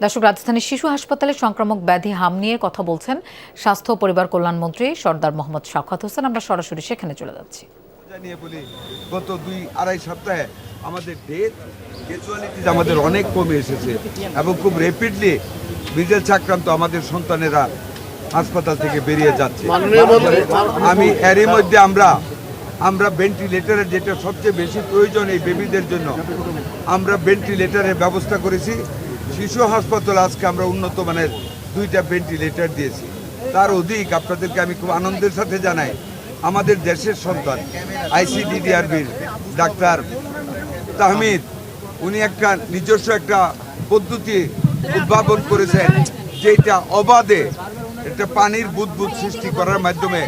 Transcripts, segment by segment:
দর্শক, রাজধানীর শিশু হাসপাতালে সংক্রামক ব্যাধি হাম নিয়ে কথা বলছেন স্বাস্থ্য ও পরিবার কল্যাণ মন্ত্রী সরদার মোহাম্মদ শওকত হোসেন। আমরা সরাসরি সেখানে চলে যাচ্ছি। জানিয়ে বলি, গত ২-২.৫ সপ্তাহে আমাদের ডেথ ক্যাজুয়ালিটিজ আমাদের অনেক কমে এসেছে এবং খুব র্যাপিডলি মিজেলস আক্রান্ত আমাদের সন্তানেরা হাসপাতাল থেকে বেরিয়ে যাচ্ছে। আমি এরই মধ্যে আমরা ভেন্টিলেটারের যেটা সবচেয়ে বেশি প্রয়োজন এই বেবিদের জন্য, আমরা ভেন্টিলেটারের ব্যবস্থা করেছি। শিশু হাসপাতাল আজকে আমরা উন্নত মানের 2টা ভেন্টিলেটার দিয়েছি। তার অধিক আপনাদেরকে আমি খুব আনন্দের সাথে জানাই, আমাদের দেশের সন্তান আইসিডিডিআরবির ডাক্তার তাহমিদ, উনি একটা নিজস্ব একটা পদ্ধতি উদ্ভাবন করেছেন, যেটা অবাধে একটা পানির বুদবুদ সৃষ্টি করার মাধ্যমে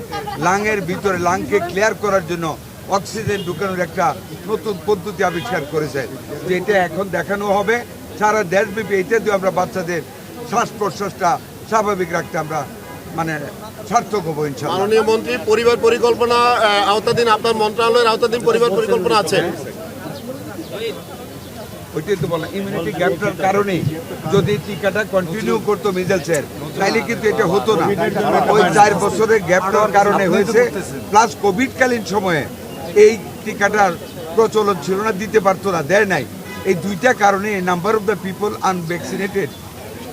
লাংয়ের ভিতরে লাংকে ক্লিয়ার করার জন্য অক্সিজেন ঢুকানোর একটা নতুন পদ্ধতি আবিষ্কার করেছে, যেটা এখন দেখানো হবে সারা দেশব্যাপী। এটা দিয়ে আমরা বাচ্চাদের শ্বাস প্রশ্বাসটা স্বাভাবিক রাখতে আমরা সার্থক হবো ইনশাআল্লাহ। মাননীয় মন্ত্রী, পরিবার পরিকল্পনা আওতাধীন আপনার মন্ত্রণালয়ের আওতাধীন পরিবার পরিকল্পনা আছে? ওইটাই তো বললাম, ইমিউনিটি গ্যাপটার কারণে যদি টিকাটা কন্টিনিউ করতো মিজেলসের, তাইলে কিন্তু এটা হতো না। ওই 4 বছরের গ্যাপটার কারণে হয়েছে, প্লাস কোভিডকালীন সময়ে এই টিকাটার প্রচলন ছিল না, দিতে পারতো না, দেয় নাই। এই 2টা কারণে number of the people unvaccinated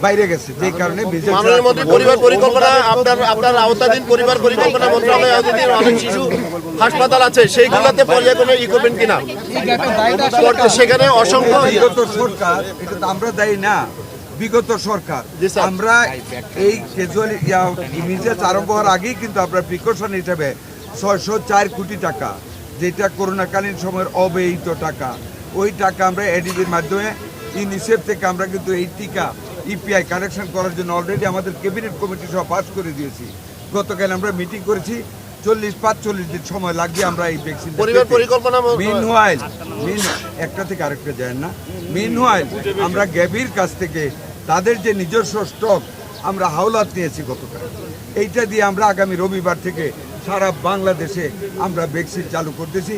বাইরে গেছে, যে কারণে মাননীয় মন্ত্রী, পরিবার পরিকল্পনা আপনার আওতাধীন পরিবার পরিকল্পনা মন্ত্রণালয় আওতাধীন অনেক শিশু হাসপাতাল আছে, সেইগুলোতে পর্যায়ক্রমে করবেন কিনা? সেখানে অসংখ্য বিগত সরকার, এটা তো আমরা দায়ী না, বিগত সরকার। আমরা এই ক্যাজুয়ালিটি মিজেলস আরম্ভ হওয়ার আগেই কিন্তু আমরা প্রিকশন হিসেবে 604 কোটি টাকা, যেটা করোনাকালীন সময়ের অব্যয়িত টাকা, ওই টাকা আমরা এডিবির মাধ্যমে ইউনিসেফ থেকে আমরা কিন্তু এই টিকা ইপিআই কানেকশন করার জন্য অলরেডি আমাদের ক্যাবিনেট কমিটি সহ পাস করে দিয়েছি। গতকাল আমরা মিটিং করেছি, 40-45 দিন সময় লাগবে আমরা এই ভ্যাকসিন। পরিবার পরিকল্পনা মিনওয়াইল একটা থেকে আরেকটা যায় না। মিনওয়াইল আমরা গ্যাভির কাছ থেকে তাদের যে নিজস্ব স্টক আমরা হাওলাত নিয়েছি গতকাল, এইটা দিয়ে আমরা আগামী রবিবার থেকে সারা বাংলাদেশে আমরা ভ্যাকসিন চালু করতেছি।